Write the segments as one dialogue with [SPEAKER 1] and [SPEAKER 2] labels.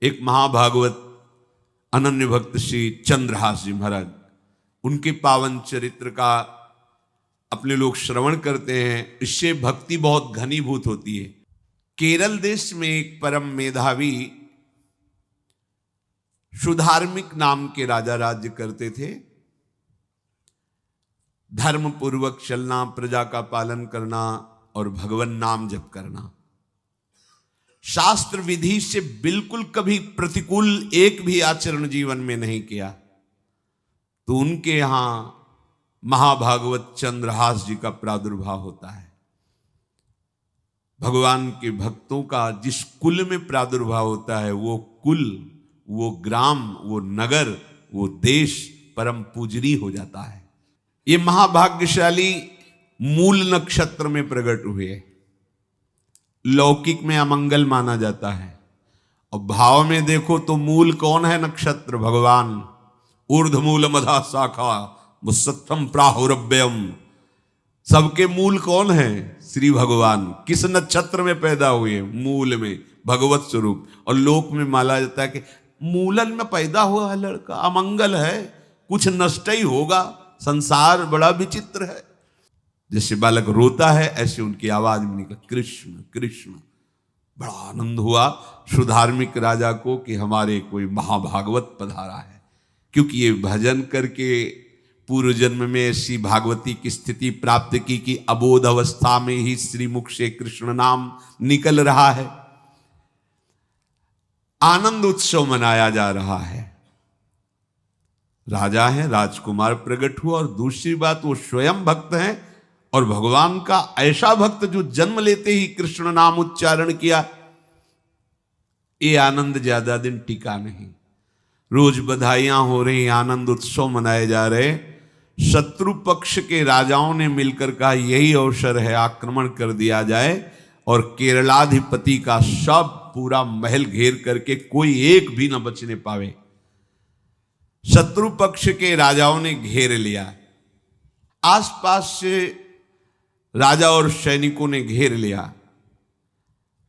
[SPEAKER 1] एक महाभागवत अनन्य भक्त श्री चंद्रहास जी महाराज, उनके पावन चरित्र का अपने लोग श्रवण करते हैं, इससे भक्ति बहुत घनीभूत होती है। केरल देश में एक परम मेधावी सुधार्मिक नाम के राजा राज्य करते थे। धर्म पूर्वक चलना, प्रजा का पालन करना और भगवान नाम जप करना, शास्त्र विधि से बिल्कुल कभी प्रतिकूल एक भी आचरण जीवन में नहीं किया। तो उनके यहां महाभागवत चंद्रहास जी का प्रादुर्भाव होता है। भगवान के भक्तों का जिस कुल में प्रादुर्भाव होता है, वो कुल, वो ग्राम, वो नगर, वो देश परम पूजनीय हो जाता है। ये महाभाग्यशाली मूल नक्षत्र में प्रकट हुए। लौकिक में अमंगल माना जाता है और भाव में देखो तो मूल कौन है? नक्षत्र भगवान। ऊर्ध्वमूल मधा शाखा मुसत्थम प्राहुरव्ययम। सबके मूल कौन है? श्री भगवान। किस नक्षत्र में पैदा हुए? मूल में, भगवत स्वरूप। और लोक में माना जाता है कि मूलन में पैदा हुआ है लड़का, अमंगल है, कुछ नष्ट ही होगा, संसार बड़ा विचित्र है। जैसे बालक रोता है ऐसे उनकी आवाज में निकला कृष्ण कृष्ण। बड़ा आनंद हुआ सुधार्मिक राजा को कि हमारे कोई महाभागवत पधारा है, क्योंकि ये भजन करके पूर्व जन्म में ऐसी भागवती की स्थिति प्राप्त की कि अबोध अवस्था में ही श्रीमुख से कृष्ण नाम निकल रहा है। आनंद उत्सव मनाया जा रहा है। राजा है, राजकुमार प्रकट हुआ, और दूसरी बात वो स्वयं भक्त हैं और भगवान का ऐसा भक्त जो जन्म लेते ही कृष्ण नाम उच्चारण किया। ये आनंद ज्यादा दिन टिका नहीं। रोज बधाइयां हो रही, आनंद उत्सव मनाए जा रहे। शत्रु पक्ष के राजाओं ने मिलकर कहा यही अवसर है, आक्रमण कर दिया जाए और केरलाधिपति का सब पूरा महल घेर करके कोई एक भी न बचने पावे। शत्रु पक्ष के राजाओं ने घेर लिया। आसपास से राजा और सैनिकों ने घेर लिया।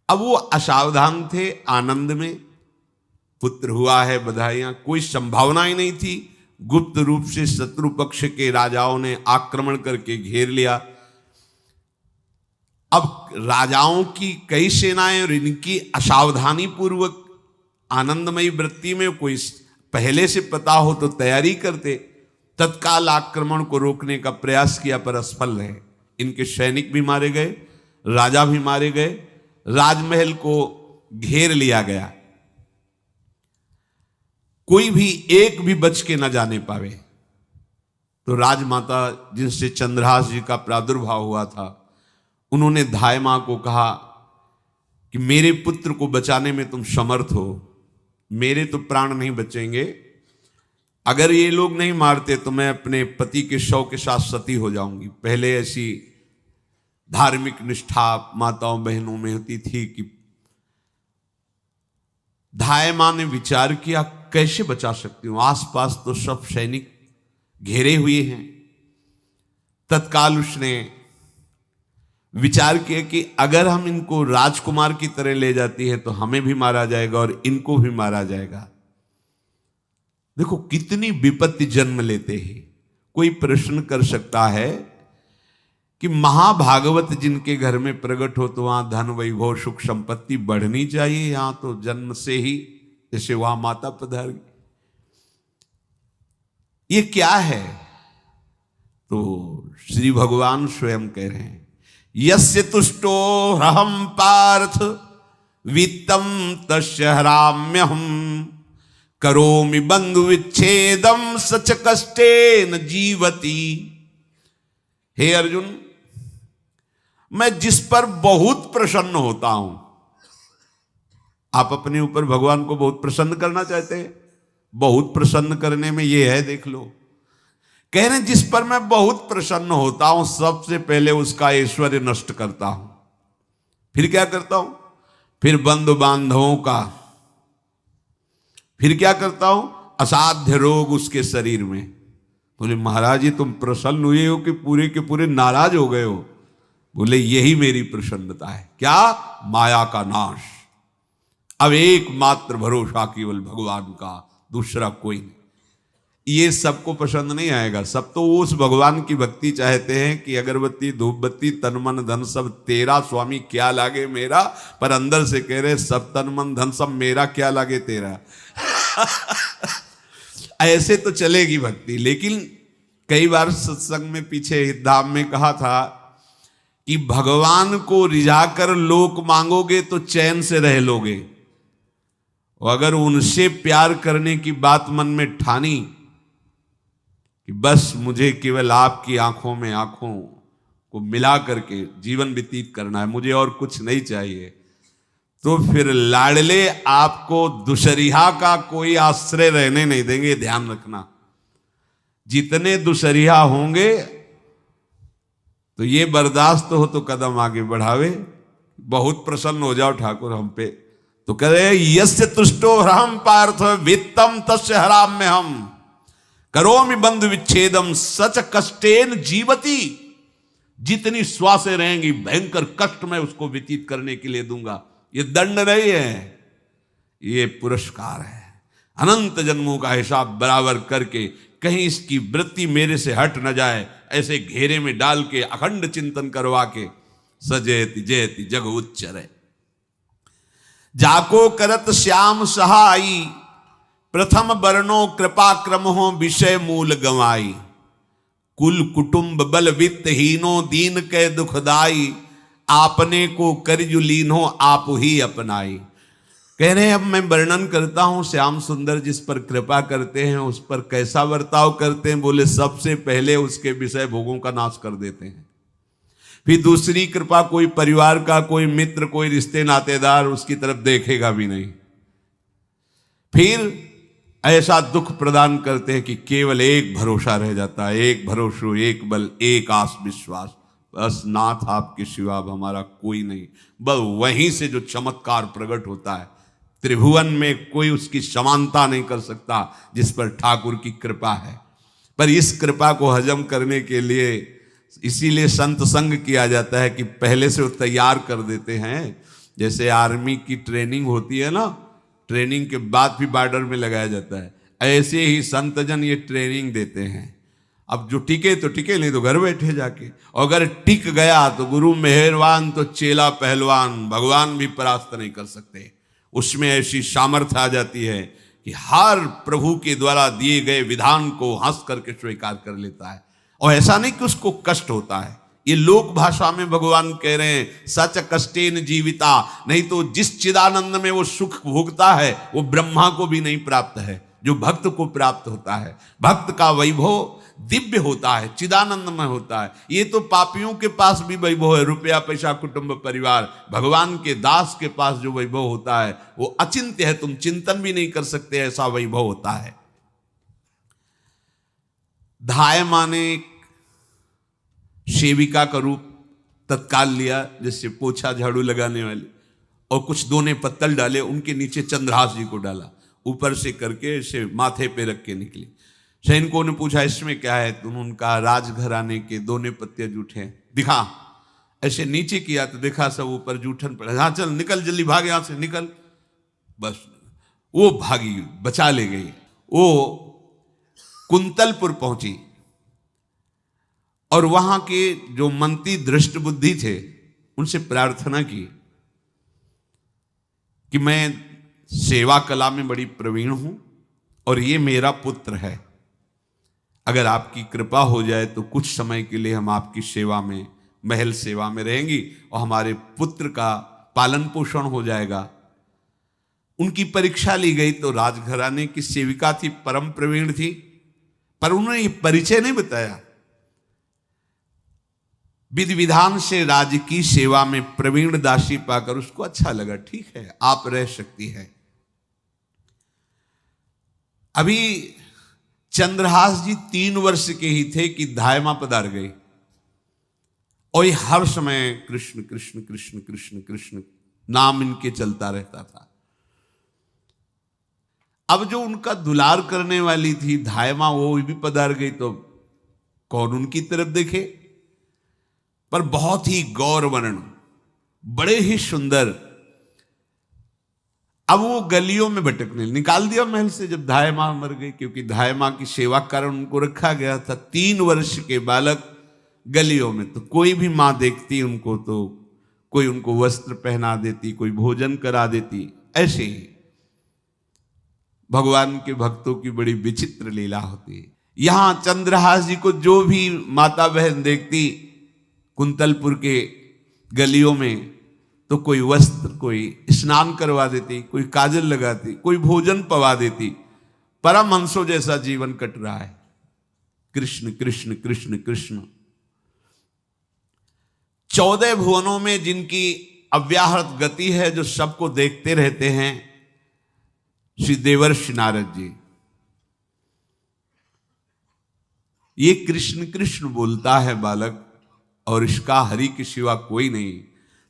[SPEAKER 1] अब वो असावधान थे, आनंद में पुत्र हुआ है, बधाइयां, कोई संभावना ही नहीं थी। गुप्त रूप से शत्रु पक्ष के राजाओं ने आक्रमण करके घेर लिया। अब राजाओं की कई सेनाएं और इनकी असावधानी पूर्वक आनंदमयी वृत्ति में कोई पहले से पता हो तो तैयारी करते, तत्काल आक्रमण को रोकने का प्रयास किया पर असफल रहे। इनके सैनिक भी मारे गए, राजा भी मारे गए, राजमहल को घेर लिया गया, कोई भी एक भी बच के न जाने पावे। तो राजमाता जिनसे चंद्रहास जी का प्रादुर्भाव हुआ था, उन्होंने धाय मां को कहा कि मेरे पुत्र को बचाने में तुम समर्थ हो, मेरे तो प्राण नहीं बचेंगे, अगर ये लोग नहीं मारते तो मैं अपने पति के शव के साथ सती हो जाऊंगी। पहले ऐसी धार्मिक निष्ठा माताओं बहनों में होती थी कि धाय मां ने विचार किया कैसे बचा सकती हूं, आसपास तो सब सैनिक घेरे हुए हैं। तत्काल उसने विचार किया कि अगर हम इनको राजकुमार की तरह ले जाती है तो हमें भी मारा जाएगा और इनको भी मारा जाएगा। देखो कितनी विपत्ति जन्म लेते हैं। कोई प्रश्न कर सकता है कि महाभागवत जिनके घर में प्रकट हो तो वहां धन वैभव सुख संपत्ति बढ़नी चाहिए, यहां तो जन्म से ही जैसे वहां माता पधार, ये क्या है? तो श्री भगवान स्वयं कह रहे हैं यस्य तुष्टो रहम पार्थ वित्तम तस्य हराम्यहम करोमि बंधु विच्छेदम सच कष्टेन जीवति। हे अर्जुन, मैं जिस पर बहुत प्रसन्न होता हूं, आप अपने ऊपर भगवान को बहुत प्रसन्न करना चाहते हैं, बहुत प्रसन्न करने में ये है, देख लो। कह रहे हैं जिस पर मैं बहुत प्रसन्न होता हूं सबसे पहले उसका ऐश्वर्य नष्ट करता हूं। फिर क्या करता हूं? फिर बंधु बांधवों का, फिर क्या करता हूं? असाध्य रोग उसके शरीर में। बोले महाराज जी तुम प्रसन्न हुए हो कि पूरे के पूरे नाराज हो गए हो? बोले यही मेरी प्रसन्नता है। क्या? माया का नाश। अब एकमात्र भरोसा केवल भगवान का, दूसरा कोई नहीं। ये सबको पसंद नहीं आएगा। सब तो उस भगवान की भक्ति चाहते हैं कि अगरबत्ती धूप बत्ती तन मन धन सब तेरा स्वामी, क्या लागे मेरा। पर अंदर से कह रहे सब तन मन धन सब मेरा, क्या लागे तेरा। ऐसे तो चलेगी भक्ति। लेकिन कई बार सत्संग में पीछे धाम में कहा था कि भगवान को रिझाकर लोक मांगोगे तो चैन से रह लोगे, और अगर उनसे प्यार करने की बात मन में ठानी कि बस मुझे केवल आपकी आंखों में आंखों को मिला करके जीवन व्यतीत करना है, मुझे और कुछ नहीं चाहिए, तो फिर लाडले आपको दुशरिहा का कोई आश्रय रहने नहीं देंगे। ध्यान रखना, जितने दुशरिहा होंगे तो ये बर्दाश्त हो तो कदम आगे बढ़ावे। बहुत प्रसन्न हो जाओ ठाकुर हम पे तो कह रहे यस्य तुष्टो हम पार्थ वित्तम तस्य हराम में हम करोमि बंधु विच्छेदम सच कष्टेन जीवती। जितनी श्वासें रहेंगी भयंकर कष्ट मैं उसको व्यतीत करने के लिए दूंगा। ये दंड नहीं है, ये पुरस्कार है। अनंत जन्मों का हिसाब बराबर करके कहीं इसकी वृत्ति मेरे से हट न जाए, ऐसे घेरे में डाल के अखंड चिंतन करवा के सजयति जयति जग उच्चरे। जाको करत श्याम सहाई प्रथम वर्णो कृपा क्रम हो विषय मूल गवाई। कुल कुटुंब बल वित्त हीनो दीन के दुखदाई। आपने को करजु लीनो आप ही अपनाई। कह रहे हैं अब मैं वर्णन करता हूं श्याम सुंदर जिस पर कृपा करते हैं उस पर कैसा बर्ताव करते हैं। बोले सबसे पहले उसके विषय भोगों का नाश कर देते हैं। फिर दूसरी कृपा कोई परिवार का, कोई मित्र, कोई रिश्ते नातेदार उसकी तरफ देखेगा भी नहीं। फिर ऐसा दुख प्रदान करते हैं कि केवल एक भरोसा रह जाता है, एक भरोसा, एक बल, एक आस विश्वास, बस नाथ आपके सिवा अब हमारा कोई नहीं। बस वहीं से जो चमत्कार प्रकट होता है, त्रिभुवन में कोई उसकी समानता नहीं कर सकता जिस पर ठाकुर की कृपा है। पर इस कृपा को हजम करने के लिए इसीलिए संत संग किया जाता है कि पहले से वो तैयार कर देते हैं। जैसे आर्मी की ट्रेनिंग होती है ना, ट्रेनिंग के बाद भी बॉर्डर में लगाया जाता है, ऐसे ही संतजन ये ट्रेनिंग देते हैं। अब जो टिके तो टिके, नहीं तो घर बैठे जाके। और अगर टिक गया तो गुरु मेहरबान, तो चेला पहलवान, भगवान भी परास्त नहीं कर सकते। उसमें ऐसी सामर्थ्य आ जाती है कि हर प्रभु के द्वारा दिए गए विधान को हंस करके स्वीकार कर लेता है। और ऐसा नहीं कि उसको कष्ट होता है। ये लोक भाषा में भगवान कह रहे हैं सच कष्टेन जीविता। नहीं तो जिस चिदानंद में वो सुख भोगता है वो ब्रह्मा को भी नहीं प्राप्त है जो भक्त को प्राप्त होता है। भक्त का वैभव दिव्य होता है, चिदानंदमय होता है। ये तो पापियों के पास भी वैभव है, रुपया पैसा कुटुंब परिवार। भगवान के दास के पास जो वैभव होता है वो अचिंत्य है, तुम चिंतन भी नहीं कर सकते, ऐसा वैभव होता है। धाय माने सेविका का रूप तत्काल लिया, जिससे पोछा झाड़ू लगाने वाले, और कुछ दोने पत्तल डाले, उनके नीचे चंद्रहास जी को डाला, ऊपर से करके इसे माथे पे रख के निकले। सैनिकों ने पूछा इसमें क्या है, तो उनका राजघराने के दोने पत्ते जूठे दिखा। ऐसे नीचे किया तो देखा सब ऊपर जूठन पड़ा। हाँ चल निकल, जल्दी भाग यहां से निकल। बस वो भागी, बचा ले गई। वो कुंतलपुर पहुंची और वहां के जो मंत्री दृष्ट बुद्धि थे उनसे प्रार्थना की कि मैं सेवा कला में बड़ी प्रवीण हूं और ये मेरा पुत्र है, अगर आपकी कृपा हो जाए तो कुछ समय के लिए हम आपकी सेवा में, महल सेवा में रहेंगी और हमारे पुत्र का पालन पोषण हो जाएगा। उनकी परीक्षा ली गई तो राजघराने की सेविका थी, परम प्रवीण थी, पर उन्होंने ये परिचय नहीं बताया। विधि विधान से राज्य की सेवा में प्रवीण दासी पाकर उसको अच्छा लगा, ठीक है आप रह सकती है। अभी चंद्रहास जी 3 वर्ष के ही थे कि धायमा पधार गई और ये हर समय कृष्ण कृष्ण कृष्ण कृष्ण कृष्ण नाम इनके चलता रहता था। अब जो उनका दुलार करने वाली थी धायमा, वो भी पधार गई तो कौन उनकी तरफ देखे। पर बहुत ही गौर वर्ण, बड़े ही सुंदर। अब वो गलियों में भटकने, निकाल दिया महल से जब धाय माँ मर गई, क्योंकि धाय माँ की सेवा के कारण उनको रखा गया था। 3 वर्ष के बालक गलियों में, तो कोई भी माँ देखती उनको तो कोई उनको वस्त्र पहना देती, कोई भोजन करा देती। ऐसे ही भगवान के भक्तों की बड़ी विचित्र लीला होती है। यहां चंद्रहास जी को जो भी माता बहन देखती कुंतलपुर के गलियों में, तो कोई वस्त्र, कोई स्नान करवा देती, कोई काजल लगाती, कोई भोजन पवा देती। परमहंसों जैसा जीवन कट रहा है। कृष्ण कृष्ण कृष्ण कृष्ण। 14 भुवनों में जिनकी अव्याहत गति है, जो सबको देखते रहते हैं, श्री देवर्षि नारद जी। ये कृष्ण कृष्ण बोलता है बालक, और इसका हरि के सिवा कोई नहीं।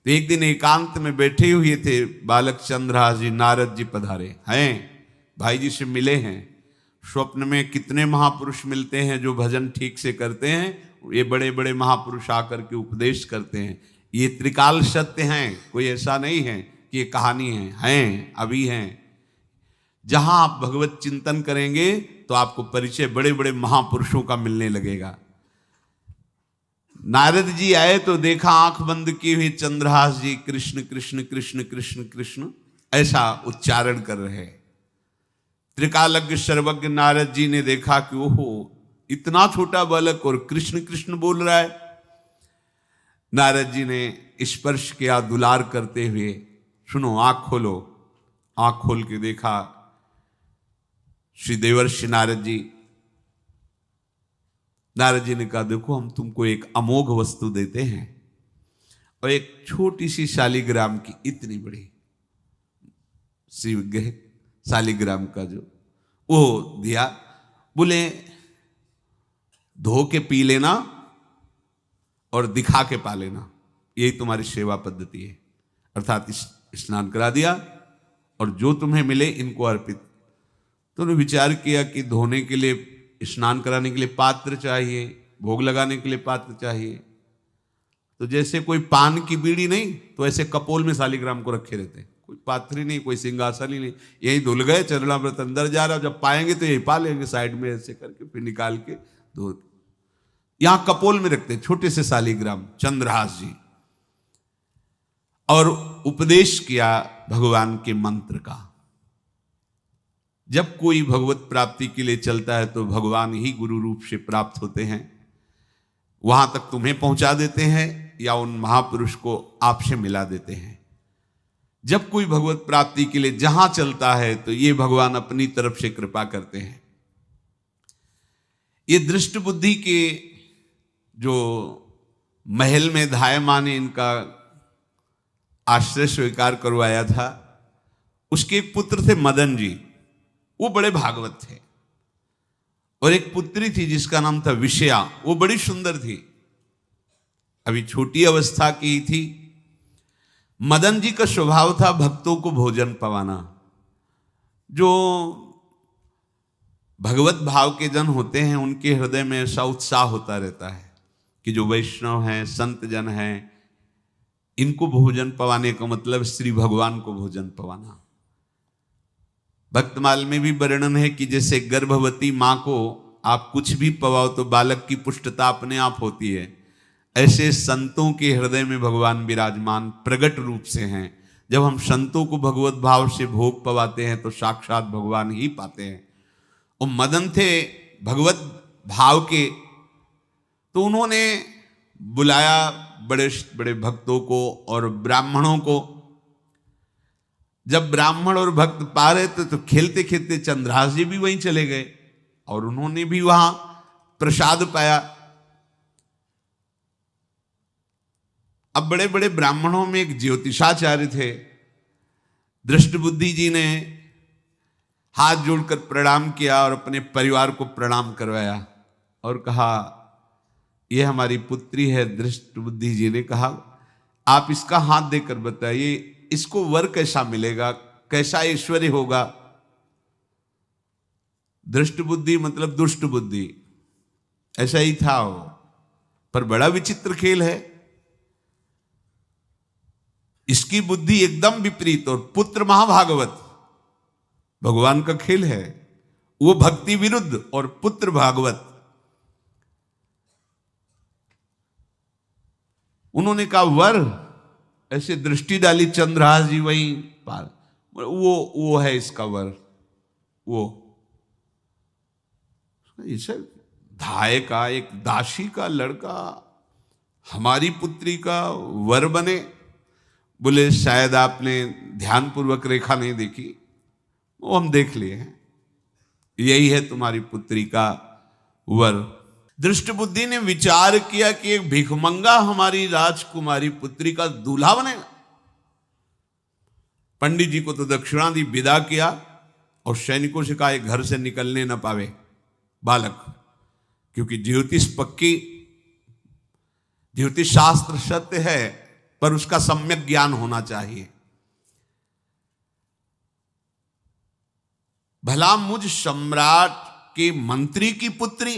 [SPEAKER 1] तो एक दिन एकांत में बैठे हुए थे बालक चंद्रहास जी, नारद जी पधारे हैं, भाई जी से मिले हैं। स्वप्न में कितने महापुरुष मिलते हैं जो भजन ठीक से करते हैं, ये बड़े बड़े महापुरुष आकर के उपदेश करते हैं। ये त्रिकाल सत्य हैं, कोई ऐसा नहीं है कि ये कहानी हैं, अभी हैं। जहां आप भगवत चिंतन करेंगे तो आपको परिचय बड़े बड़े महापुरुषों का मिलने लगेगा। नारद जी आए तो देखा आंख बंद की हुई चंद्रहास जी कृष्ण कृष्ण कृष्ण कृष्ण कृष्ण ऐसा उच्चारण कर रहे। त्रिकालज्ञ सर्वज्ञ नारद जी ने देखा कि ओहो, इतना छोटा बालक और कृष्ण कृष्ण बोल रहा है। नारद जी ने स्पर्श किया दुलार करते हुए, सुनो आंख खोलो। आंख खोल के देखा श्री देवर्षि नारद जी। नारद जी ने कहा, देखो हम तुमको एक अमोघ वस्तु देते हैं, और एक छोटी सी शालिग्राम की, इतनी बड़ी शिवग्रह शालिग्राम का जो वो दिया। बोले धो के पी लेना और दिखा के पा लेना, यही तुम्हारी सेवा पद्धति है। अर्थात स्नान करा दिया और जो तुम्हें मिले इनको अर्पित। तो उन्होंने विचार किया कि धोने के लिए, स्नान कराने के लिए पात्र चाहिए, भोग लगाने के लिए पात्र चाहिए। तो जैसे कोई पान की बीड़ी नहीं, तो ऐसे कपोल में शालिग्राम को रखे रहते, कोई पात्र ही नहीं, कोई सिंहासन ही नहीं। यही धुल गए, चरणामृत अंदर जा रहा, जब पाएंगे तो यही पा लेंगे, साइड में ऐसे करके फिर निकाल के धो। यहां कपोल में रखते छोटे से शालिग्राम चंद्रहास जी, और उपदेश किया भगवान के मंत्र का। जब कोई भगवत प्राप्ति के लिए चलता है तो भगवान ही गुरु रूप से प्राप्त होते हैं, वहां तक तुम्हें पहुंचा देते हैं या उन महापुरुष को आपसे मिला देते हैं। जब कोई भगवत प्राप्ति के लिए जहां चलता है तो ये भगवान अपनी तरफ से कृपा करते हैं। ये दृष्ट बुद्धि के जो महल में धाय माँ ने इनका आश्रय स्वीकार करवाया था, उसके एक पुत्र थे मदन जी, वो बड़े भागवत थे। और एक पुत्री थी जिसका नाम था विषया, वो बड़ी सुंदर थी, अभी छोटी अवस्था की ही थी। मदन जी का स्वभाव था भक्तों को भोजन पवाना। जो भगवत भाव के जन होते हैं उनके हृदय में ऐसा उत्साह होता रहता है कि जो वैष्णव हैं, संत जन हैं, इनको भोजन पवाने का मतलब श्री भगवान को भोजन पवाना। भक्तमाल में भी वर्णन है कि जैसे गर्भवती माँ को आप कुछ भी पवाओ तो बालक की पुष्टता अपने आप होती है, ऐसे संतों के हृदय में भगवान विराजमान प्रगट रूप से हैं। जब हम संतों को भगवत भाव से भोग पवाते हैं तो साक्षात भगवान ही पाते हैं। और मदन थे भगवत भाव के, तो उन्होंने बुलाया बड़े बड़े भक्तों को और ब्राह्मणों को। जब ब्राह्मण और भक्त पा रहे थे तो खेलते खेलते चंद्रहास जी भी वहीं चले गए और उन्होंने भी वहां प्रसाद पाया। अब बड़े बड़े ब्राह्मणों में एक ज्योतिषाचार्य थे। दृष्ट बुद्धि जी ने हाथ जोड़कर प्रणाम किया और अपने परिवार को प्रणाम करवाया और कहा, यह हमारी पुत्री है। दृष्ट बुद्धि जी ने कहा, आप इसका हाथ देकर बताइए, इसको वर कैसा मिलेगा, कैसा ऐश्वर्य होगा। दृष्ट बुद्धि मतलब दुष्ट बुद्धि, ऐसा ही था वो। पर बड़ा विचित्र खेल है, इसकी बुद्धि एकदम विपरीत और पुत्र महाभागवत। भगवान का खेल है। वो भक्ति विरुद्ध और पुत्र भागवत। उन्होंने कहा वर, ऐसे दृष्टि डाली चंद्रहास जी वहीं पार, वो है इसका वर। वो इसे धाय का एक दासी का लड़का हमारी पुत्री का वर बने। बोले शायद आपने ध्यानपूर्वक रेखा नहीं देखी, वो हम देख लिए हैं, यही है तुम्हारी पुत्री का वर। दृष्ट बुद्धि ने विचार किया कि एक भिखमंगा हमारी राजकुमारी पुत्री का दूल्हा बनेगा। पंडित जी को तो दक्षिणा दी, विदा किया और सैनिकों से कहा घर से निकलने न पावे बालक, क्योंकि ज्योतिष पक्की, ज्योतिष शास्त्र सत्य है, पर उसका सम्यक ज्ञान होना चाहिए। भला मुझ सम्राट के मंत्री की पुत्री,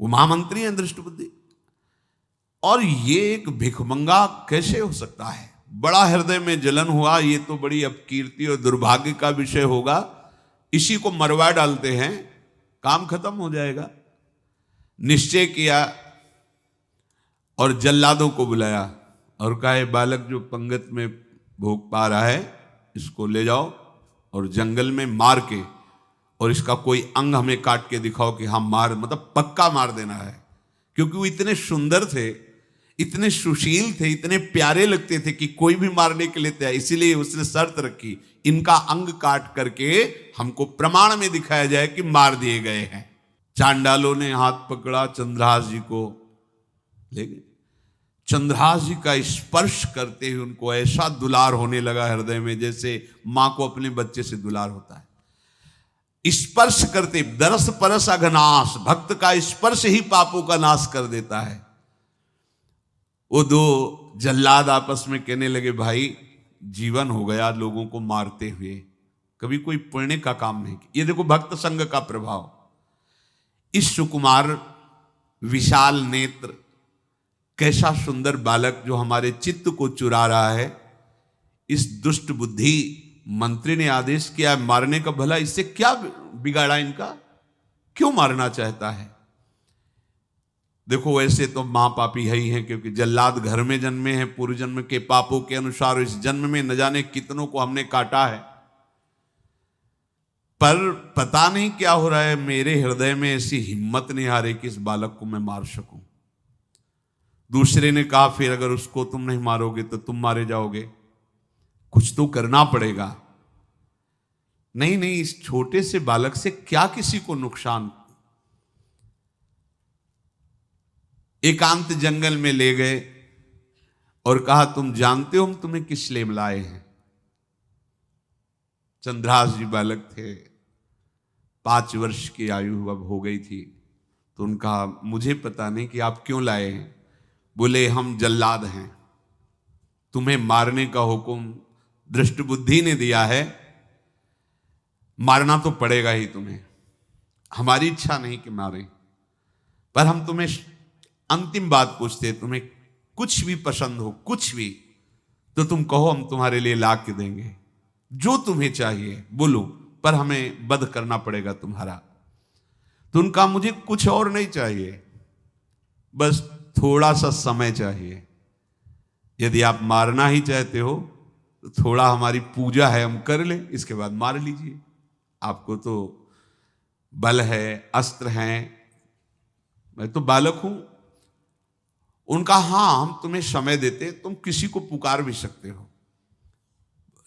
[SPEAKER 1] वो महामंत्री हैं दृष्ट बुद्धि, और ये एक भिखमंगा कैसे हो सकता है? बड़ा हृदय में जलन हुआ, ये तो बड़ी अपकीर्ति और दुर्भाग्य का विषय होगा, इसी को मरवा डालते हैं, काम खत्म हो जाएगा। निश्चय किया और जल्लादों को बुलाया और कहा ये बालक जो पंगत में भोग पा रहा है, इसको ले जाओ और जंगल में मार के, और इसका कोई अंग हमें काट के दिखाओ कि हाँ मार, मतलब पक्का मार देना है। क्योंकि वो इतने सुंदर थे, इतने सुशील थे, इतने प्यारे लगते थे कि कोई भी मारने के लिए तैयार। इसीलिए उसने शर्त रखी, इनका अंग काट करके हमको प्रमाण में दिखाया जाए कि मार दिए गए हैं। चांडालों ने हाथ पकड़ा, चंद्रहास जी को ले गए। चंद्रहास जी का स्पर्श करते हुए उनको ऐसा दुलार होने लगा हृदय में, जैसे मां को अपने बच्चे से दुलार होता है। स्पर्श करते, दरस परस अघनाश, भक्त का स्पर्श ही पापों का नाश कर देता है। वो दो जल्लाद आपस में कहने लगे भाई जीवन हो गया लोगों को मारते हुए, कभी कोई पुण्य का काम नहीं किया। ये देखो भक्त संग का प्रभाव। इस सुकुमार विशाल नेत्र, कैसा सुंदर बालक जो हमारे चित्त को चुरा रहा है, इस दुष्ट बुद्धि मंत्री ने आदेश किया मारने का। भला इससे क्या बिगाड़ा इनका, क्यों मारना चाहता है? देखो वैसे तो मां पापी है ही है, क्योंकि जल्लाद घर में जन्मे हैं, पूर्व जन्म के पापों के अनुसार इस जन्म में न जाने कितनों को हमने काटा है। पर पता नहीं क्या हो रहा है, मेरे हृदय में ऐसी हिम्मत नहीं आ रही कि इस बालक को मैं मार सकूं। दूसरे ने कहा फिर अगर उसको तुम नहीं मारोगे तो तुम मारे जाओगे, कुछ तो करना पड़ेगा। नहीं नहीं, इस छोटे से बालक से क्या किसी को नुकसान। एकांत जंगल में ले गए और कहा तुम जानते हो हम तुम्हें किस लिए लाए हैं? चंद्रहास जी बालक थे, 5 वर्ष की आयु अब हो गई थी। तो उनका मुझे पता नहीं कि आप क्यों लाए हैं। बोले हम जल्लाद हैं, तुम्हें मारने का हुक्म दृष्ट बुद्धि ने दिया है, मारना तो पड़ेगा ही तुम्हें। हमारी इच्छा नहीं कि मारें, पर हम तुम्हें अंतिम बात पूछते, तुम्हें कुछ भी पसंद हो, कुछ भी, तो तुम कहो, हम तुम्हारे लिए ला के देंगे। जो तुम्हें चाहिए बोलो, पर हमें वध करना पड़ेगा तुम्हारा। तो उनका मुझे कुछ और नहीं चाहिए, बस थोड़ा सा समय चाहिए। यदि आप मारना ही चाहते हो तो थोड़ा हमारी पूजा है हम कर लें, इसके बाद मार लीजिए। आपको तो बल है, अस्त्र हैं, मैं तो बालक हूं। उनका हाँ हम तुम्हें समय देते, तुम किसी को पुकार भी सकते हो,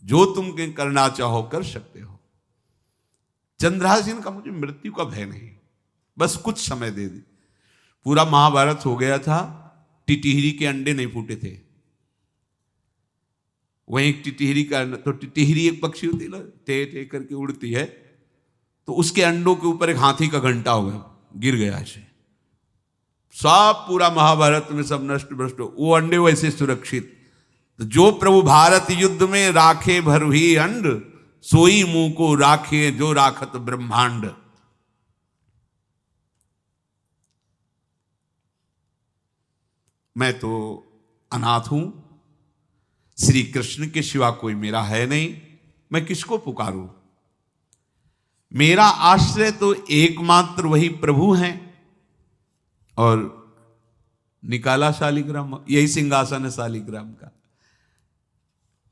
[SPEAKER 1] जो तुम करना चाहो कर सकते हो। चंद्रहास जी का मुझे मृत्यु का भय नहीं, बस कुछ समय दे दी। पूरा महाभारत हो गया था, टिटिहरी के अंडे नहीं फूटे थे। वहीं एक टिटिहरी का, तो टिटिहरी एक पक्षी होती है ना, टे टे करके उड़ती है, तो उसके अंडों के ऊपर एक हाथी का घंटा हो गया, गिर गया ऐसे। सब पूरा महाभारत में सब नष्ट भ्रष्ट, वो अंडे वैसे सुरक्षित। तो जो प्रभु भारत युद्ध में राखे भरही अंड, सोई मुंह को राखे जो राखत ब्रह्मांड। मैं तो अनाथ हूं, श्री कृष्ण के सिवा कोई मेरा है नहीं। मैं किसको पुकारूं? मेरा आश्रय तो एकमात्र वही प्रभु हैं। और निकाला शालिग्राम, यही सिंहासन है शालिग्राम का।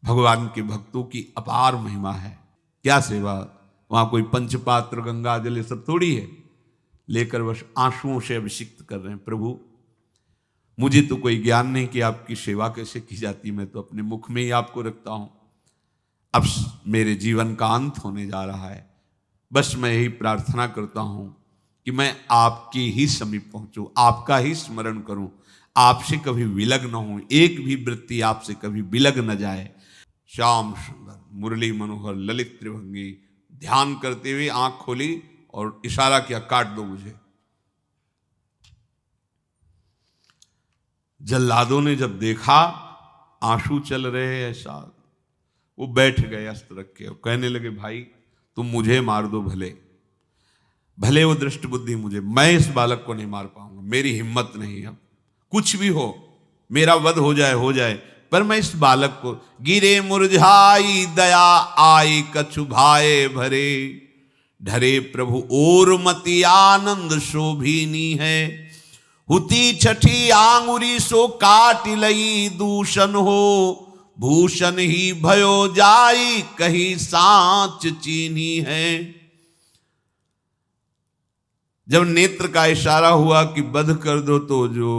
[SPEAKER 1] भगवान के भक्तों की अपार महिमा है। क्या सेवा, वहां कोई पंचपात्र गंगा जल ये सब थोड़ी है, लेकर बस आंसुओं से अभिषिक्त कर रहे हैं। प्रभु मुझे तो कोई ज्ञान नहीं कि आपकी सेवा कैसे की जाती, मैं तो अपने मुख में ही आपको रखता हूं। अब मेरे जीवन का अंत होने जा रहा है, बस मैं यही प्रार्थना करता हूं कि मैं आपके ही समीप पहुंचूं, आपका ही स्मरण करूं, आपसे कभी विलग न हो, एक भी वृत्ति आपसे कभी विलग न जाए। श्याम सुंदर मुरली मनोहर ललित त्रिभंगी ध्यान करते हुए आंख खोली और इशारा किया, काट दो मुझे। जल्लादों ने जब देखा आंसू चल रहे हैं ऐसा, वो बैठ गए अस्त्र रख के और कहने लगे, भाई तुम मुझे मार दो, भले भले वो दृष्ट बुद्धि मुझे, मैं इस बालक को नहीं मार पाऊंगा, मेरी हिम्मत नहीं। अब कुछ भी हो, मेरा वध हो जाए, पर मैं इस बालक को, गिरे मुरझाई दया आई कछु भाए भरे, ढरे प्रभु और मति आनंद शोभिनी है, हुती छठी आंगुरी सो काट लई दूषण हो, भूषण ही भयो जाई कहीं सांच चीनी है। जब नेत्र का इशारा हुआ कि वध कर दो, तो जो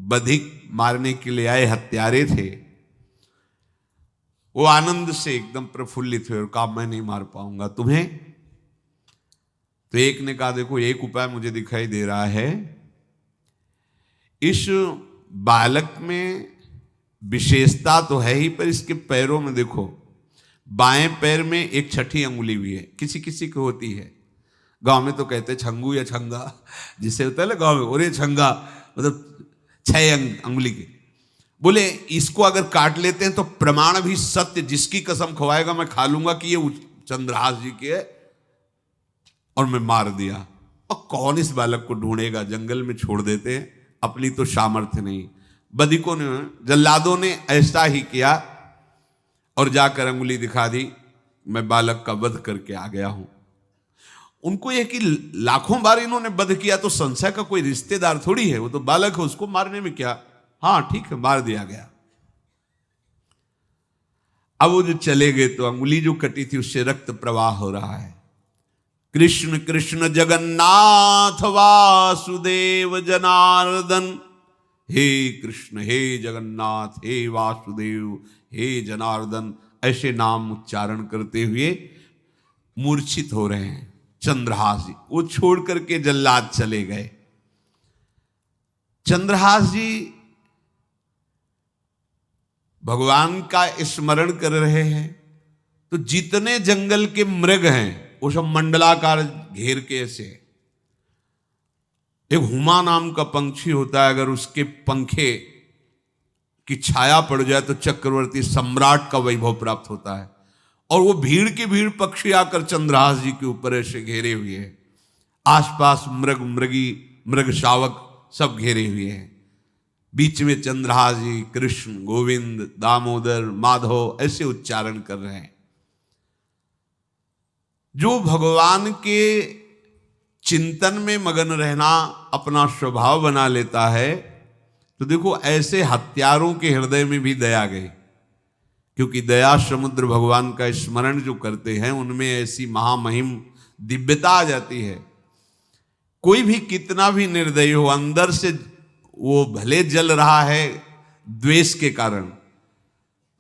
[SPEAKER 1] बधिक मारने के लिए आए हत्यारे थे वो आनंद से एकदम प्रफुल्लित हुए और कहा, मैं नहीं मार पाऊंगा तुम्हें। तो एक ने कहा, देखो एक उपाय मुझे दिखाई दे रहा है, इस बालक में विशेषता तो है ही, पर इसके पैरों में देखो, बाएं पैर में एक छठी अंगुली भी है, किसी किसी को होती है। गांव में तो कहते हैं छंगू या छंगा, जिसे होता है ना गांव में, और ये छंगा मतलब 6 अंगुली के। बोले इसको अगर काट लेते हैं तो प्रमाण भी सत्य, जिसकी कसम खवाएगा मैं खा लूंगा कि ये चंद्रहास जी के है, और मैं मार दिया। और कौन इस बालक को ढूंढेगा, जंगल में छोड़ देते हैं, अपनी तो सामर्थ्य नहीं। बधिकों ने, जल्लादों ने ऐसा ही किया और जाकर अंगुली दिखा दी, मैं बालक का वध करके आ गया हूं। उनको यह कि लाखों बार इन्होंने वध किया तो संशय का कोई रिश्तेदार थोड़ी है, वो तो बालक है, उसको मारने में क्या, हाँ ठीक है मार दिया गया। अब वो जो चले गए तो अंगुली जो कटी थी उससे रक्त प्रवाह हो रहा है। कृष्ण कृष्ण जगन्नाथ वासुदेव जनार्दन, हे कृष्ण हे जगन्नाथ हे वासुदेव हे जनार्दन, ऐसे नाम उच्चारण करते हुए मूर्छित हो रहे हैं चंद्रहास जी। वो छोड़ करके जल्लाद चले गए। चंद्रहास जी भगवान का स्मरण कर रहे हैं, तो जितने जंगल के मृग हैं वो सब मंडलाकार घेर के ऐसे। एक हुमा नाम का पंछी होता है, अगर उसके पंखे की छाया पड़ जाए तो चक्रवर्ती सम्राट का वैभव प्राप्त होता है। और वो भीड़ की भीड़ पक्षी आकर चंद्रहास जी के ऊपर ऐसे घेरे हुए हैं, आसपास मृग मृगी मृग शावक सब घेरे हुए हैं। बीच में चंद्रहास जी कृष्ण गोविंद दामोदर माधव ऐसे उच्चारण कर रहे हैं। जो भगवान के चिंतन में मगन रहना अपना स्वभाव बना लेता है, तो देखो ऐसे हत्यारों के हृदय में भी दया गई, क्योंकि दया समुद्र भगवान का स्मरण जो करते हैं उनमें ऐसी महामहिम दिव्यता आ जाती है। कोई भी कितना भी निर्दयी हो, अंदर से वो भले जल रहा है द्वेष के कारण,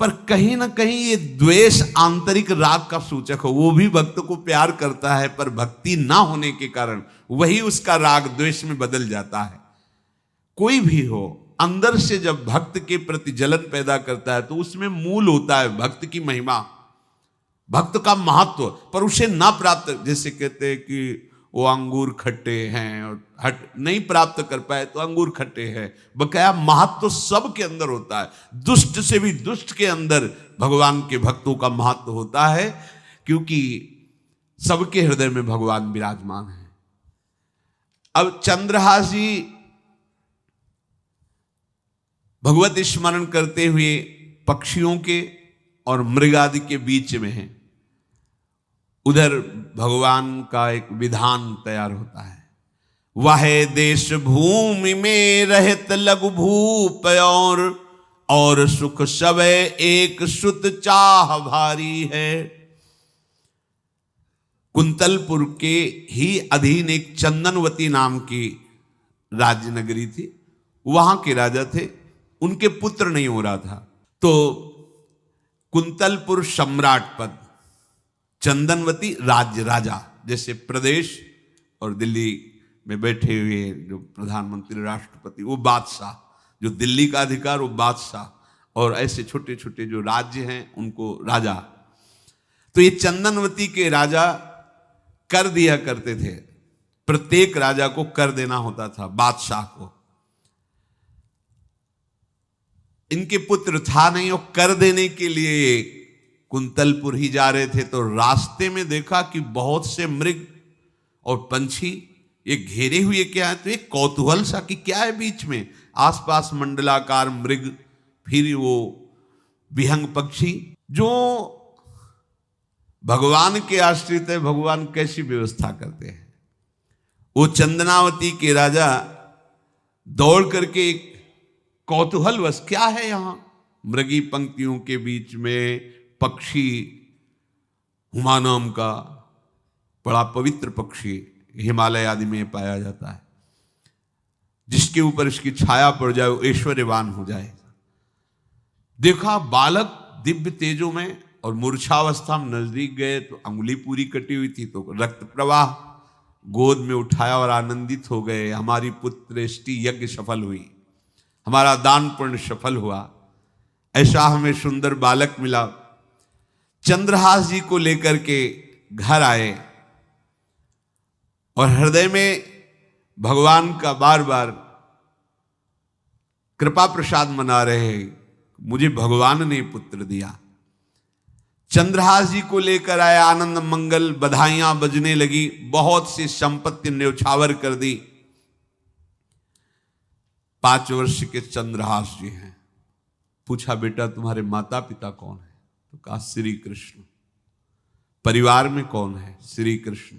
[SPEAKER 1] पर कहीं ना कहीं ये द्वेष आंतरिक राग का सूचक हो। वो भी भक्त को प्यार करता है, पर भक्ति ना होने के कारण वही उसका राग द्वेष में बदल जाता है। कोई भी हो, अंदर से जब भक्त के प्रति जलन पैदा करता है तो उसमें मूल होता है भक्त की महिमा, भक्त का महत्व, पर उसे ना प्राप्त, जैसे कहते हैं कि वो अंगूर खट्टे हैं और हट नहीं प्राप्त कर पाए तो अंगूर खट्टे हैं। बकाया महत्व तो सब के अंदर होता है, दुष्ट से भी दुष्ट के अंदर भगवान के भक्तों का महत्व होता है, क्योंकि सबके हृदय में भगवान विराजमान है। अब चंद्रहास जी भगवत स्मरण करते हुए पक्षियों के और मृग आदि के बीच में हैं। उधर भगवान का एक विधान तैयार होता है, वह देश भूमि में रहत लघु भूप और सुख सब एक सुत चाह भारी है। कुंतलपुर के ही अधीन एक चंदनवती नाम की राज्य नगरी थी, वहां के राजा थे, उनके पुत्र नहीं हो रहा था, तो कुंतलपुर सम्राट पद, चंदनवती राज्य राजा, जैसे प्रदेश और दिल्ली में बैठे हुए जो प्रधानमंत्री राष्ट्रपति वो बादशाह, जो दिल्ली का अधिकार वो बादशाह, और ऐसे छोटे छोटे जो राज्य हैं उनको राजा। तो ये चंदनवती के राजा कर दिया करते थे, प्रत्येक राजा को कर देना होता था, बादशाह को। इनके पुत्र था नहीं और कर देने के लिए कुंतलपुर ही जा रहे थे, तो रास्ते में देखा कि बहुत से मृग और पंछी ये घेरे हुए क्या है, तो एक कौतूहल सा कि क्या है बीच में, आसपास मंडलाकार मृग, फिर वो विहंग पक्षी जो भगवान के आश्रित है, भगवान कैसी व्यवस्था करते हैं। वो चंदनावती के राजा दौड़ करके एक कौतूहलवश, क्या है यहां, मृगी पंक्तियों के बीच में पक्षी, हुमा नाम का बड़ा पवित्र पक्षी हिमालय आदि में पाया जाता है, जिसके ऊपर इसकी छाया पड़ जाए वो ऐश्वर्यवान हो जाए। देखा बालक दिव्य तेजों में, और मूर्छावस्था में नजदीक गए तो अंगुली पूरी कटी हुई थी, तो रक्त प्रवाह, गोद में उठाया और आनंदित हो गए, हमारी पुत्रेष्टि यज्ञ सफल हुई, हमारा दान पुण्य सफल हुआ, ऐसा हमें सुंदर बालक मिला। चंद्रहास जी को लेकर के घर आए और हृदय में भगवान का बार बार कृपा प्रसाद मना रहे, मुझे भगवान ने पुत्र दिया। चंद्रहास जी को लेकर आए, आनंद मंगल बधाइयां बजने लगी, बहुत सी संपत्ति न्यौछावर कर दी। 5 वर्ष के चंद्रहास जी हैं। पूछा बेटा तुम्हारे माता पिता कौन है, तो कहा श्री कृष्ण। परिवार में कौन है, श्री कृष्ण।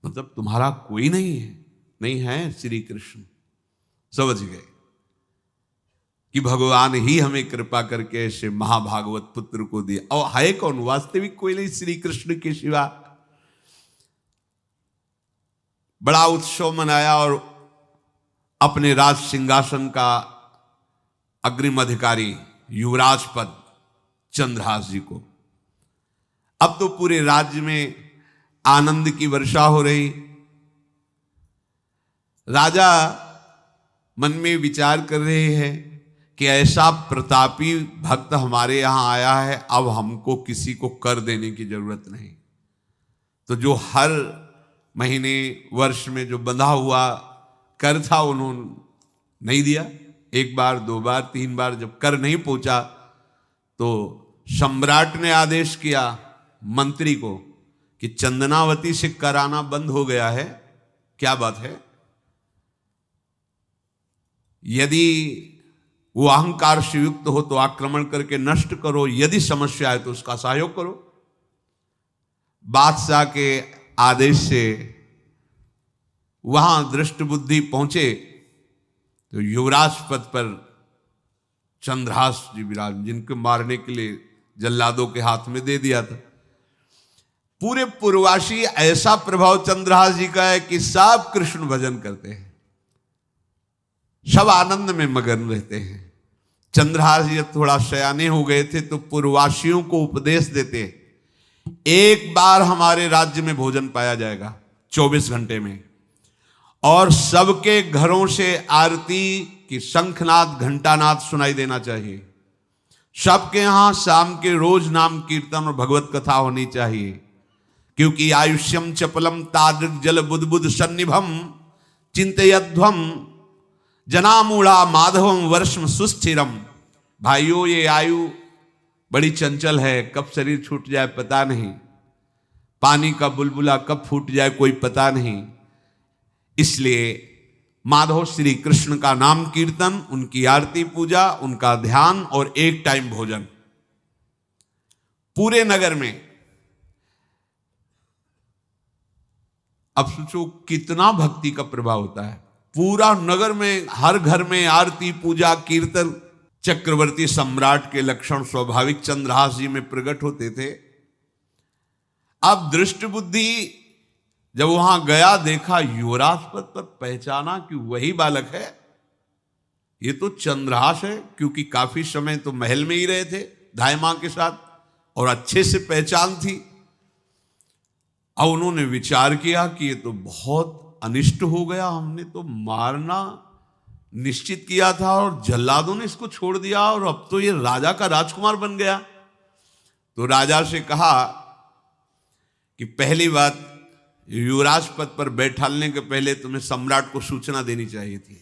[SPEAKER 1] मतलब तुम्हारा कोई नहीं है, नहीं है श्री कृष्ण। समझ गए कि भगवान ही हमें कृपा करके ऐसे महाभागवत पुत्र को दिया। और है कौन, वास्तविक कोई नहीं श्री कृष्ण के सिवा। बड़ा उत्सव मनाया और अपने राज सिंहासन का अग्रिम अधिकारी युवराज पद चंद्रहास जी को। अब तो पूरे राज्य में आनंद की वर्षा हो रही। राजा मन में विचार कर रहे हैं कि ऐसा प्रतापी भक्त हमारे यहां आया है, अब हमको किसी को कर देने की जरूरत नहीं। तो जो हर महीने वर्ष में जो बंधा हुआ कर था उन्होंने नहीं दिया। 1 बार 2 बार 3 बार जब कर नहीं पहुंचा तो सम्राट ने आदेश किया मंत्री को कि चंदनावती से कराना बंद हो गया है। क्या बात है? यदि वो अहंकार से युक्त हो तो आक्रमण करके नष्ट करो, यदि समस्या है तो उसका सहयोग करो। बादशाह के आदेश से वहां दृष्ट बुद्धि पहुंचे तो युवराज पद पर चंद्रहास जी विराज, जिनको मारने के लिए जल्लादों के हाथ में दे दिया था। पूरे पूर्वासी ऐसा प्रभाव चंद्रहास जी का है कि सब कृष्ण भजन करते हैं, सब आनंद में मगन रहते हैं। चंद्रहास जी थोड़ा सयाने हो गए थे तो पूर्ववासियों को उपदेश देते, 1 बार हमारे राज्य में भोजन पाया जाएगा 24 घंटे में, और सबके घरों से आरती की शंखनाद घंटानाद सुनाई देना चाहिए। सबके यहां शाम के रोज नाम कीर्तन और भगवत कथा होनी चाहिए, क्योंकि आयुष्यम चपलम तादृक जल बुद्बुद सन्निभम चिंतयध्वम जनामूढ़ा माधवम वर्षम सुस्थिरम। भाइयों, ये आयु बड़ी चंचल है, कब शरीर छूट जाए पता नहीं, पानी का बुलबुला कब फूट जाए कोई पता नहीं। इसलिए माधव श्री कृष्ण का नाम कीर्तन, उनकी आरती पूजा, उनका ध्यान और 1 टाइम भोजन। पूरे नगर में अब सोचो कितना भक्ति का प्रभाव होता है। पूरा नगर में, हर घर में आरती, पूजा, कीर्तन चक्रवर्ती सम्राट के लक्षण स्वाभाविक चंद्रहास जी में प्रकट होते थे। अब दृष्ट बुद्धि जब वहां गया, देखा युवराज पद पर, पहचाना कि वही बालक है, ये तो चंद्रहास है, क्योंकि काफी समय तो महल में ही रहे थे दाई मां के साथ और अच्छे से पहचान थी। अब उन्होंने विचार किया कि ये तो बहुत अनिष्ट हो गया, हमने तो मारना निश्चित किया था और जल्लादों ने इसको छोड़ दिया और अब तो ये राजा का राजकुमार बन गया। तो राजा से कहा कि पहली बात, युवराज पद पर बैठालने के पहले तुम्हें सम्राट को सूचना देनी चाहिए थी।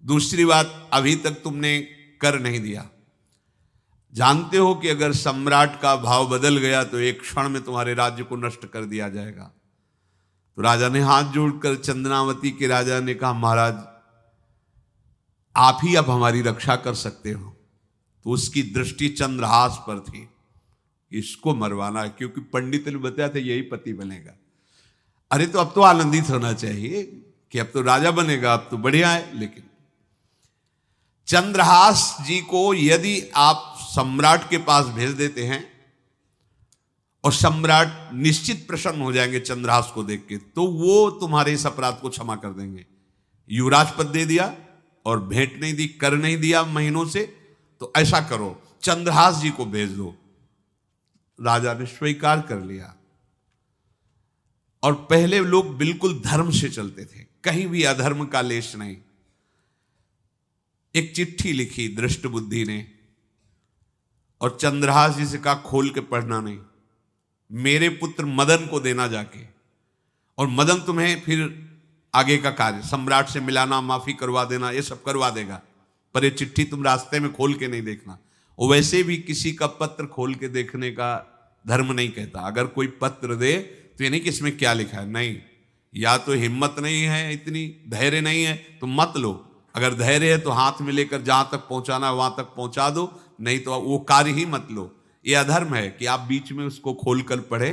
[SPEAKER 1] दूसरी बात, अभी तक तुमने कर नहीं दिया। जानते हो कि अगर सम्राट का भाव बदल गया तो एक क्षण में तुम्हारे राज्य को नष्ट कर दिया जाएगा। तो राजा ने हाथ जोड़कर, चंद्रावती के राजा ने कहा, महाराज आप ही अब हमारी रक्षा कर सकते हो। तो उसकी दृष्टि चंद्रहास पर थी, इसको मरवाना है, क्योंकि पंडित ने बताया था यही पति बनेगा। अरे तो अब तो आनंदित होना चाहिए कि अब तो राजा बनेगा, अब तो बढ़िया है। लेकिन चंद्रहास जी को यदि आप सम्राट के पास भेज देते हैं और सम्राट निश्चित प्रसन्न हो जाएंगे चंद्रहास को देख के, तो वो तुम्हारे इस अपराध को क्षमा कर देंगे। युवराज पद दे दिया और भेंट नहीं दी, कर नहीं दिया महीनों से, तो ऐसा करो चंद्रहास जी को भेज दो। राजा ने स्वीकार कर लिया। और पहले लोग बिल्कुल धर्म से चलते थे, कहीं भी अधर्म का लेश नहीं। एक चिट्ठी लिखी दृष्ट बुद्धि ने और चंद्रहास जी से कहा खोल के पढ़ना नहीं, मेरे पुत्र मदन को देना जाके, और मदन तुम्हें फिर आगे का कार्य सम्राट से मिलाना, माफी करवा देना, ये सब करवा देगा, पर ये चिट्ठी तुम रास्ते में खोल के नहीं देखना। और वैसे भी किसी का पत्र खोल के देखने का धर्म नहीं कहता। अगर कोई पत्र दे तो ये नहीं कि इसमें क्या लिखा है, नहीं, या तो हिम्मत नहीं है, इतनी धैर्य नहीं है तो मत लो। अगर धैर्य है तो हाथ में लेकर जहां तक पहुंचाना है वहां तक पहुंचा दो, नहीं तो वो कार्य ही मत लो। ये अधर्म है कि आप बीच में उसको खोलकर पढ़े।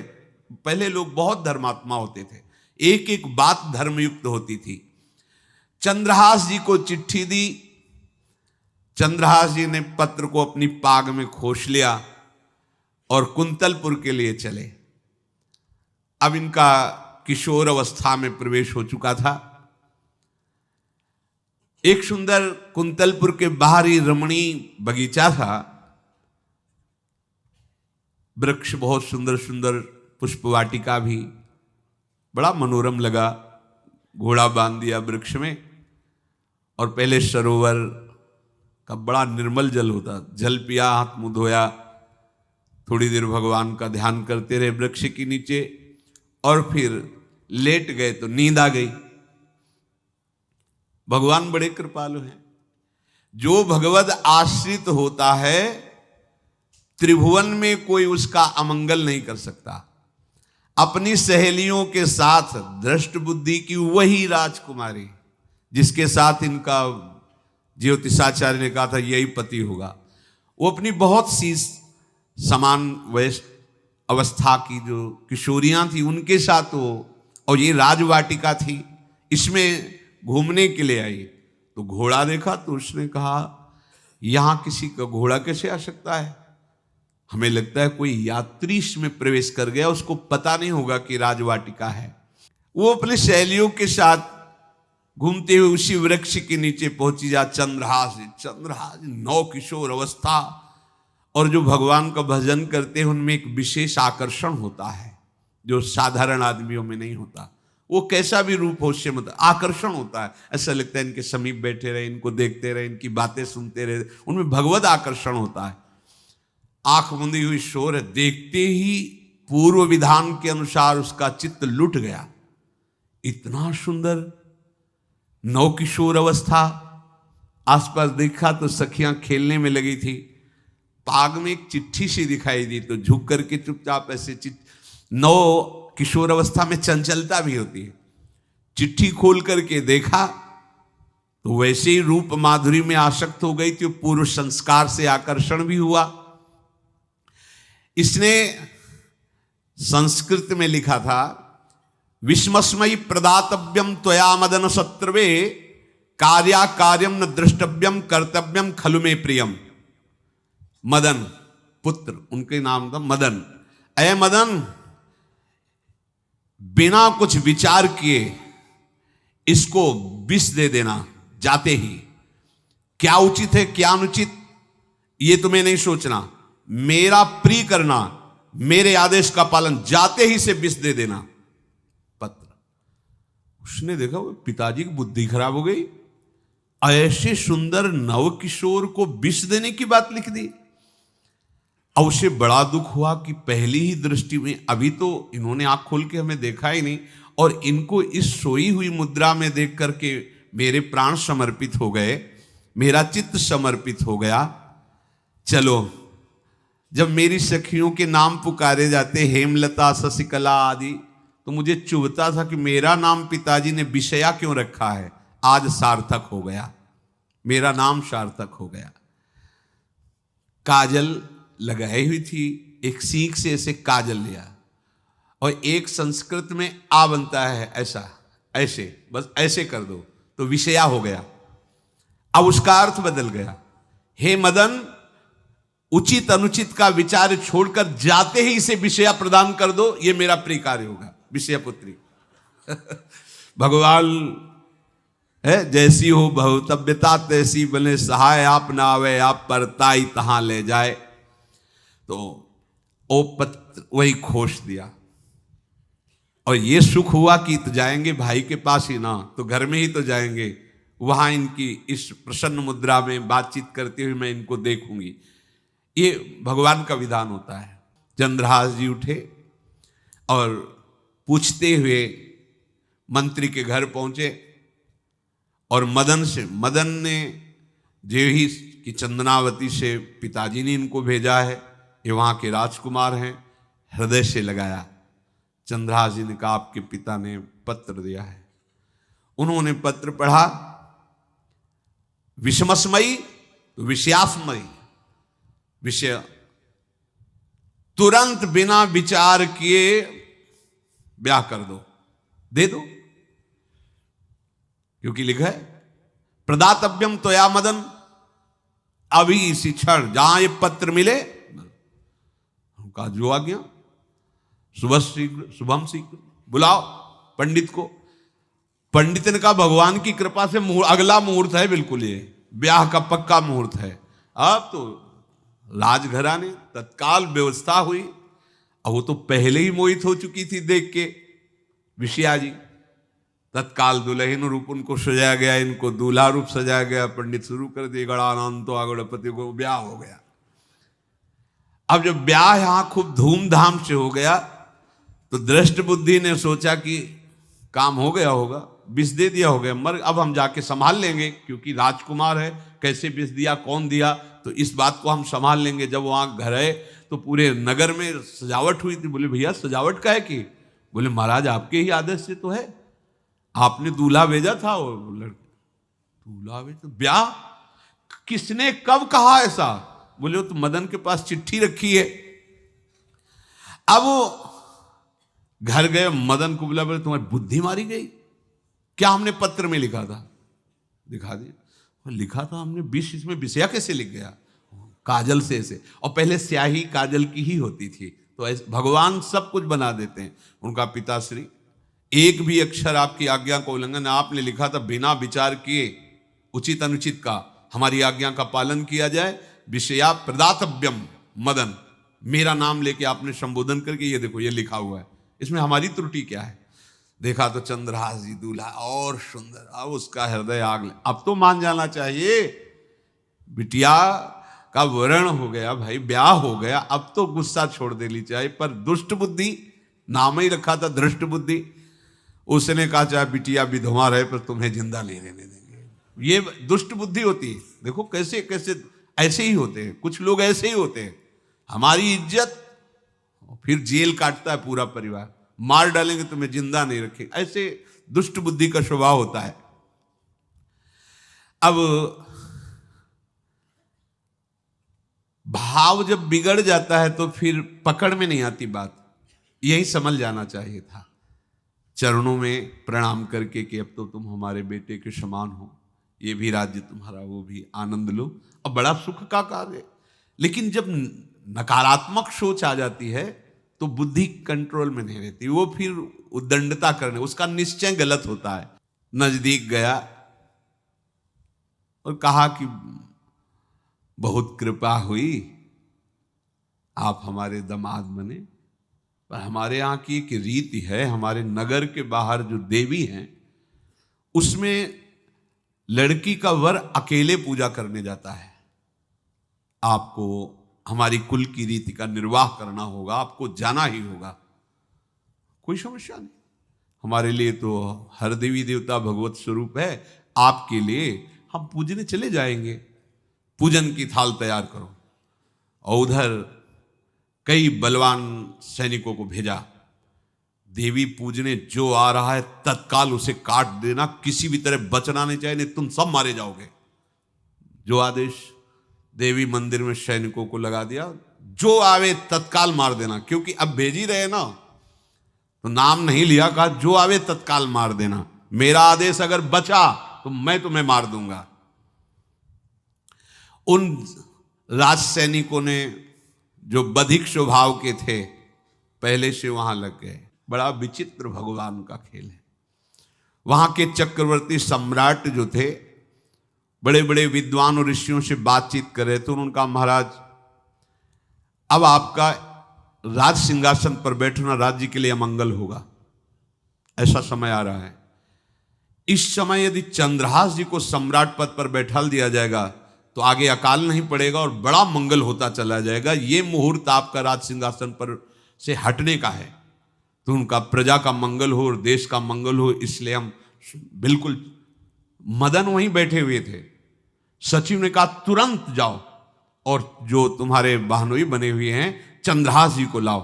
[SPEAKER 1] पहले लोग बहुत धर्मात्मा होते थे, एक एक बात धर्मयुक्त होती थी। चंद्रहास जी को चिट्ठी दी, चंद्रहास जी ने पत्र को अपनी पाग में खोस लिया और कुंतलपुर के लिए चले। अब इनका किशोर अवस्था में प्रवेश हो चुका था। एक सुंदर कुंतलपुर के बाहरी रमणीय बगीचा था, वृक्ष बहुत सुंदर सुंदर, पुष्पवाटिका भी, बड़ा मनोरम लगा। घोड़ा बांध दिया वृक्ष में और पहले सरोवर का बड़ा निर्मल जल होता, जल पिया, हाथ मुंह धोया, थोड़ी देर भगवान का ध्यान करते रहे वृक्ष के नीचे और फिर लेट गए तो नींद आ गई। भगवान बड़े कृपालु हैं। जो भगवद आश्रित होता है त्रिभुवन में कोई उसका अमंगल नहीं कर सकता। अपनी सहेलियों के साथ दृष्ट बुद्धि की वही राजकुमारी जिसके साथ इनका ज्योतिषाचार्य ने कहा था यही पति होगा, वो अपनी बहुत सी समान वयस्क अवस्था की जो किशोरियां थी उनके साथ वो, और ये राजवाटिका थी, इसमें घूमने के लिए आई। तो घोड़ा देखा तो उसने कहा यहां किसी का घोड़ा कैसे आ सकता है, हमें लगता है कोई यात्री इसमें प्रवेश कर गया, उसको पता नहीं होगा कि राजवाटिका है। वो अपने सहेलियों के साथ घूमते हुए उसी वृक्ष के नीचे पहुंची। जा चंद्रहास नौ किशोर अवस्था, और जो भगवान का भजन करते हैं उनमें एक विशेष आकर्षण होता है जो साधारण आदमियों में नहीं होता। वो कैसा भी रूप हो उससे मतलब आकर्षण होता है, ऐसा लगता है इनके समीप बैठे रहे, इनको देखते रहे, इनकी बातें सुनते रहे, उनमें भगवत आकर्षण होता है। आंख मुंदी हुई शोर है, देखते ही पूर्व विधान के अनुसार उसका चित्त लुट गया। इतना सुंदर नौ किशोर अवस्था, आसपास देखा तो सखियां खेलने में लगी थी। पाग में एक चिट्ठी सी दिखाई दी तो झुक करके चुपचाप ऐसे नौ किशोर अवस्था में चंचलता भी होती है, चिट्ठी खोल करके देखा तो वैसे ही रूप माधुरी में आसक्त हो गई थी। पूर्व संस्कार से आकर्षण भी हुआ। इसने संस्कृत में लिखा था विस्मस्मयी प्रदातव्यम त्वया मदन शत्रुवे कार्या कार्यम न द्रष्टव्यम कर्तव्यम खलु में प्रियम। मदन पुत्र, उनके नाम था मदन। अय मदन, बिना कुछ विचार किए इसको विष दे देना जाते ही। क्या उचित है क्या अनुचित ये तुम्हें नहीं सोचना, मेरा प्रिय करना, मेरे आदेश का पालन, जाते ही से विष दे देना। पत्र, उसने देखा वो पिताजी की बुद्धि खराब हो गई, ऐसे सुंदर नव किशोर को विष देने की बात लिख दी। अब उसे बड़ा दुख हुआ कि पहली ही दृष्टि में, अभी तो इन्होंने आंख खोल के हमें देखा ही नहीं, और इनको इस सोई हुई मुद्रा में देख करके मेरे प्राण समर्पित हो गए, मेरा चित्त समर्पित हो गया। चलो, जब मेरी सखियों के नाम पुकारे जाते, हेमलता शशिकला आदि, तो मुझे चुभता था कि मेरा नाम पिताजी ने विषया क्यों रखा है। आज सार्थक हो गया, मेरा नाम सार्थक हो गया। काजल लगाई हुई थी, एक सीख से ऐसे काजल लिया, और एक संस्कृत में आ बनता है ऐसा, ऐसे, बस ऐसे कर दो तो विषया हो गया। अब उसका अर्थ बदल गया। हे मदन, उचित अनुचित का विचार छोड़कर जाते ही इसे विषया प्रदान कर दो, ये मेरा प्रिय कार्य होगा। विषया पुत्री भगवान है, जैसी हो भवतव्यता तैसी बने सहाय, आप ना आवे आप परताई तहां ले जाए। तो ओ पत्र वही खोस दिया, और ये सुख हुआ कि तो जाएंगे भाई के पास ही ना, तो घर में ही तो जाएंगे, वहां इनकी इस प्रसन्न मुद्रा में बातचीत करते हुए मैं इनको देखूंगी। ये भगवान का विधान होता है। चंद्रहास जी उठे और पूछते हुए मंत्री के घर पहुंचे, और मदन ने जो ही कि चंदनावती से पिताजी ने इनको भेजा है, ये वहां के राजकुमार हैं, हृदय से लगाया। चंद्रहास जी ने कहा आपके पिता ने पत्र दिया है। उन्होंने पत्र पढ़ा, विषमस्मयी तो विषयास्मयी, विषय तुरंत बिना विचार किए ब्याह कर दो, दे दो, क्योंकि लिखा है प्रदातव्यम त्वया मदन, अभी इसी क्षण जहां ये पत्र मिले, उनका जो आ गया, सुबह शीघ्र शुभम शीघ्र, बुलाओ पंडित को। पंडित ने कहा भगवान की कृपा से अगला मुहूर्त है, बिल्कुल ये ब्याह का पक्का मुहूर्त है। अब तो राजघराने तत्काल व्यवस्था हुई। अब वो तो पहले ही मोहित हो चुकी थी देख के विषया जी। तत्काल दुल्हन रूप उनको सजाया गया, इनको दूल्हा रूप सजाया गया, पंडित शुरू कर दिए, गणानंद तो गणपति को ब्याह हो गया। अब जब ब्याह यहां खूब धूमधाम से हो गया, तो दृष्ट बुद्धि ने सोचा कि काम हो गया होगा, विष दे दिया हो गया, मर अब हम जाके संभाल लेंगे, क्योंकि राजकुमार है, कैसे विष दिया कौन दिया, तो इस बात को हम संभाल लेंगे। जब वहां घर है तो पूरे नगर में सजावट हुई थी। बोले भैया सजावट का है कि? बोले महाराज आपके ही आदेश से तो है, आपने दूल्हा भेजा था। वो लड़का दूल्हा भेजा, ब्याह किसने कब कहा ऐसा? बोले वो तो मदन के पास चिट्ठी रखी है। अब वो घर गए, मदन को बोला, बोले तुम्हारी बुद्धि मारी गई, क्या हमने पत्र में लिखा था? दिखा दिया, लिखा था हमने विष, इसमें विषया कैसे लिख गया? काजल से ऐसे, और पहले स्याही काजल की ही होती थी, तो ऐसे भगवान सब कुछ बना देते हैं। उनका पिताश्री एक भी अक्षर आपकी आज्ञा का उल्लंघन, आपने लिखा था बिना विचार किए उचित अनुचित का हमारी आज्ञा का पालन किया जाए। विषया प्रदातव्यम मदन, मेरा नाम लेके आपने संबोधन करके ये देखो ये लिखा हुआ है, इसमें हमारी त्रुटि क्या है? देखा तो चंद्रहास जी दूल्हा और सुंदर, अब उसका हृदय आग ले। अब तो मान जाना चाहिए, बिटिया का वरण हो गया भाई, ब्याह हो गया, अब तो गुस्सा छोड़ देनी चाहिए। पर दुष्ट बुद्धि, नाम ही रखा था दृष्ट बुद्धि, उसने कहा चाहे बिटिया विधवा रहे पर तुम्हें जिंदा नहीं रहने देंगे। ये दुष्ट बुद्धि होती है। देखो कैसे कैसे ऐसे ही होते हैं, कुछ लोग ऐसे ही होते हैं, हमारी इज्जत, फिर जेल काटता है पूरा परिवार, मार डालेंगे तुम्हें जिंदा नहीं रखेंगे, ऐसे दुष्ट बुद्धि का स्वभाव होता है। अब भाव जब बिगड़ जाता है तो फिर पकड़ में नहीं आती बात, यही समझ जाना चाहिए था। चरणों में प्रणाम करके कि अब तो तुम हमारे बेटे के समान हो, ये भी राज्य तुम्हारा, वो भी आनंद लो। अब बड़ा सुख का कार्य है। लेकिन जब नकारात्मक सोच आ जाती है तो बुद्धि कंट्रोल में नहीं रहती, वो फिर उद्दंडता करने, उसका निश्चय गलत होता है। नजदीक गया और कहा कि बहुत कृपा हुई, आप हमारे दामाद बने, पर हमारे यहाँ की एक रीति है, हमारे नगर के बाहर जो देवी हैं उसमें लड़की का वर अकेले पूजा करने जाता है। आपको हमारी कुल की रीति का निर्वाह करना होगा, आपको जाना ही होगा। कोई समस्या नहीं, हमारे लिए तो हर देवी देवता भगवत स्वरूप है, आपके लिए हम पूजने चले जाएंगे, पूजन की थाल तैयार करो। और उधर कई बलवान सैनिकों को भेजा, देवी पूजने जो आ रहा है तत्काल उसे काट देना, किसी भी तरह बचना नहीं चाहिए, नहीं तुम सब मारे जाओगे। जो आदेश देवी मंदिर में सैनिकों को लगा दिया, जो आवे तत्काल मार देना, क्योंकि अब भेज ही रहे ना, तो नाम नहीं लिया, कहा जो आवे तत्काल मार देना, मेरा आदेश अगर बचा तो मैं तुम्हें मार दूंगा। उन राज सैनिकों ने जो बधिक स्वभाव के थे पहले से वहां लग गए। बड़ा विचित्र भगवान का खेल है। वहां के चक्रवर्ती सम्राट जो थे बड़े बड़े विद्वान और ऋषियों से बातचीत कर रहे थे। उनका महाराज अब आपका राज सिंहासन पर बैठना राज्य के लिए अमंगल होगा, ऐसा समय आ रहा है। इस समय यदि चंद्रहास जी को सम्राट पद पर बैठा दिया जाएगा तो आगे अकाल नहीं पड़ेगा और बड़ा मंगल होता चला जाएगा। ये मुहूर्त आपका राज सिंहासन पर से हटने का है, तो उनका प्रजा का मंगल हो और देश का मंगल हो, इसलिए हम बिल्कुल। मदन वहीं बैठे हुए थे। सचिव ने कहा तुरंत जाओ और जो तुम्हारे बहनोई बने हुए हैं चंद्रहास जी को लाओ।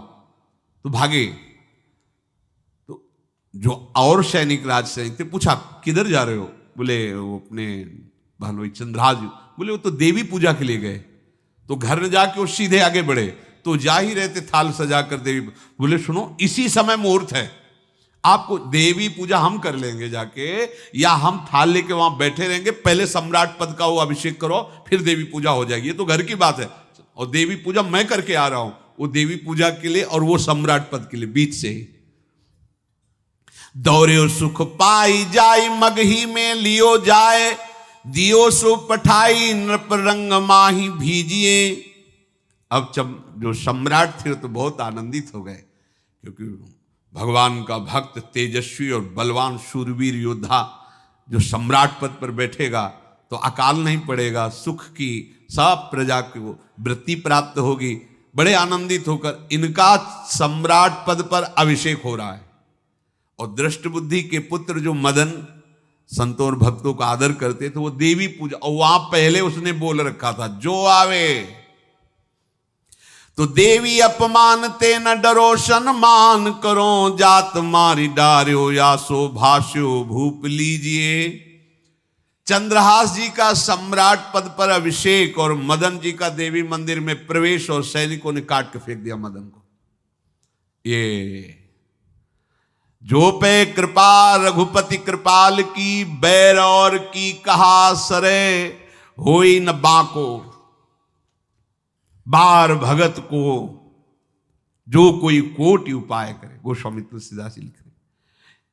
[SPEAKER 1] तो भागे। तो जो और सैनिक राज सैनिक थे पूछा किधर जा रहे हो? बोले वो अपने बहनोई चंद्रहास जी। बोले वो तो देवी पूजा के लिए गए। तो घर में जाके वो सीधे आगे बढ़े, तो जा ही रहे थे थाल सजाकर देवी। बोले सुनो इसी समय मुहूर्त है, आपको देवी पूजा हम कर लेंगे जाके, या हम थाल लेके वहां बैठे रहेंगे, पहले सम्राट पद का वो अभिषेक करो फिर देवी पूजा हो जाएगी। ये तो घर की बात है, और देवी पूजा मैं करके आ रहा हूं, वो देवी पूजा के लिए और वो सम्राट पद के लिए बीच से ही। दौरे सुख पाई जाय मगही में लियो जाए, दियो सो पठाई नृप रंग माही भीजिए। अब जो सम्राट थे तो बहुत आनंदित हो गए, क्योंकि भगवान का भक्त तेजस्वी और बलवान शूरवीर योद्धा जो सम्राट पद पर बैठेगा तो अकाल नहीं पड़ेगा, सुख की सब प्रजा को वृत्ति प्राप्त होगी। बड़े आनंदित होकर इनका सम्राट पद पर अभिषेक हो रहा है। और दृष्ट बुद्धि के पुत्र जो मदन संतों और भक्तों का आदर करते थे, वो देवी पूजा, और वहां पहले उसने बोल रखा था जो आवे तो देवी अपमान ते न डरो सम्मान करो, जात मारी डार्यो या सो भाष्यो भूप लीजिए। चंद्रहास जी का सम्राट पद पर अभिषेक और मदन जी का देवी मंदिर में प्रवेश, और सैनिकों ने काट के फेंक दिया मदन को। ये जो पे कृपा रघुपति कृपाल की, बैर और की कहा सरे होई न बाको। बार भगत को जो कोई कोटि उपाय करे, गोस्वामी तुलसीदास लिख रहे,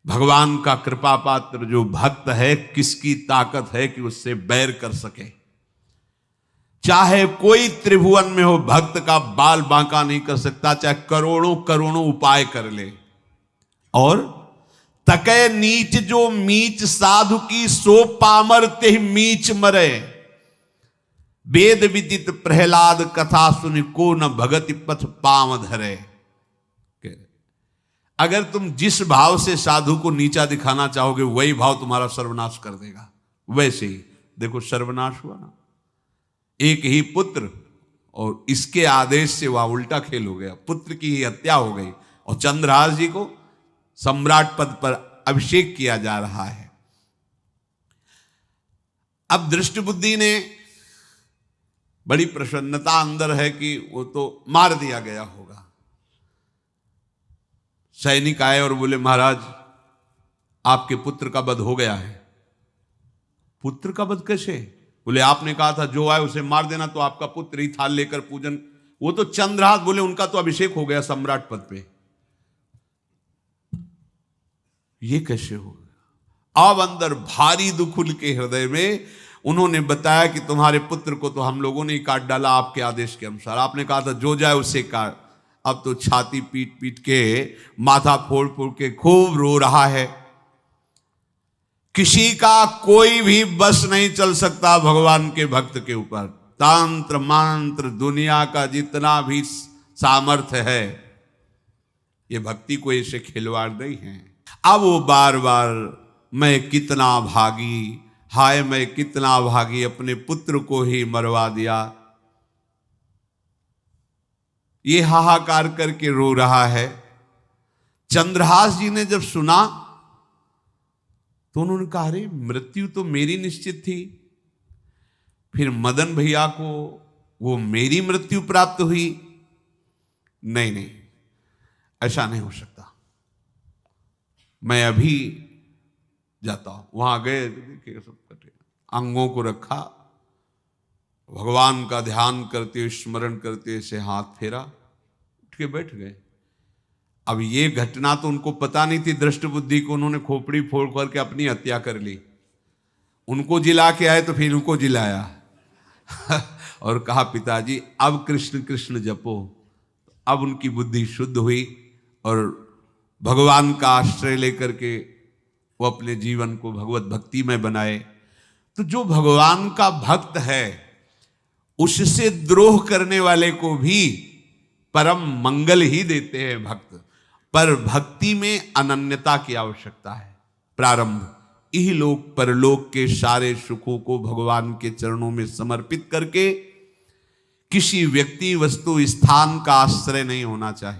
[SPEAKER 1] भगवान का कृपा पात्र जो भक्त है, किसकी ताकत है कि उससे बैर कर सके। चाहे कोई त्रिभुवन में हो, भक्त का बाल बांका नहीं कर सकता, चाहे करोड़ों करोड़ों उपाय कर ले। और तके नीच जो मीच साधु की, सो पामर ते मीच मरे। वेद विदित प्रहलाद कथा सुनि, को न भगति पथ पाम धरे। अगर तुम जिस भाव से साधु को नीचा दिखाना चाहोगे वही भाव तुम्हारा सर्वनाश कर देगा। वैसे ही देखो सर्वनाश हुआ ना, एक ही पुत्र और इसके आदेश से वह उल्टा खेल हो गया, पुत्र की ही हत्या हो गई और चंद्रहास जी को सम्राट पद पर अभिषेक किया जा रहा है। अब दृष्ट बुद्धि ने बड़ी प्रसन्नता अंदर है कि वो तो मार दिया गया होगा। सैनिक आए और बोले महाराज आपके पुत्र का वध हो गया है। पुत्र का वध कैसे? बोले आपने कहा था जो आए उसे मार देना, तो आपका पुत्र ही थाल लेकर पूजन, वो तो चंद्रहास, बोले उनका तो अभिषेक हो गया सम्राट पद पे, ये कैसे हो गया? अब अंदर भारी दुख उनके हृदय में, उन्होंने बताया कि तुम्हारे पुत्र को तो हम लोगों ने ही काट डाला आपके आदेश के अनुसार, आपने कहा था जो जाए उसे काट। अब तो छाती पीट पीट के, माथा फोड़ फोड़ के खूब रो रहा है। किसी का कोई भी बस नहीं चल सकता भगवान के भक्त के ऊपर। तंत्र मंत्र दुनिया का जितना भी सामर्थ्य है, ये भक्ति को ऐसे खिलवाड़ नहीं है। अब वो बार बार मैं कितना भागी, हाय मैं कितना भागी, अपने पुत्र को ही मरवा दिया, ये हाहाकार करके रो रहा है। चंद्रहास जी ने जब सुना तो उन्होंने कहा अरे मृत्यु तो मेरी निश्चित थी, फिर मदन भैया को वो मेरी मृत्यु प्राप्त हुई? नहीं नहीं, ऐसा नहीं हो सकता, मैं अभी जाता हूं। वहां गए, देखिए सब कटे, अंगों को रखा, भगवान का ध्यान करते हुए स्मरण करते हुए से हाथ फेरा, उठ के बैठ गए। अब ये घटना तो उनको पता नहीं थी, दृष्ट बुद्धि को उन्होंने खोपड़ी फोड़ करके अपनी हत्या कर ली। उनको जिला के आए तो फिर उनको जिलाया और कहा पिताजी अब कृष्ण कृष्ण जपो। अब उनकी बुद्धि शुद्ध हुई और भगवान का आश्रय लेकर के वो अपने जीवन को भगवत भक्ति में बनाए। तो जो भगवान का भक्त है उससे द्रोह करने वाले को भी परम मंगल ही देते हैं भक्त, पर भक्ति में अनन्यता की आवश्यकता है। प्रारंभ इहलोक परलोक के सारे सुखों को भगवान के चरणों में समर्पित करके किसी व्यक्ति वस्तु स्थान का आश्रय नहीं होना चाहिए।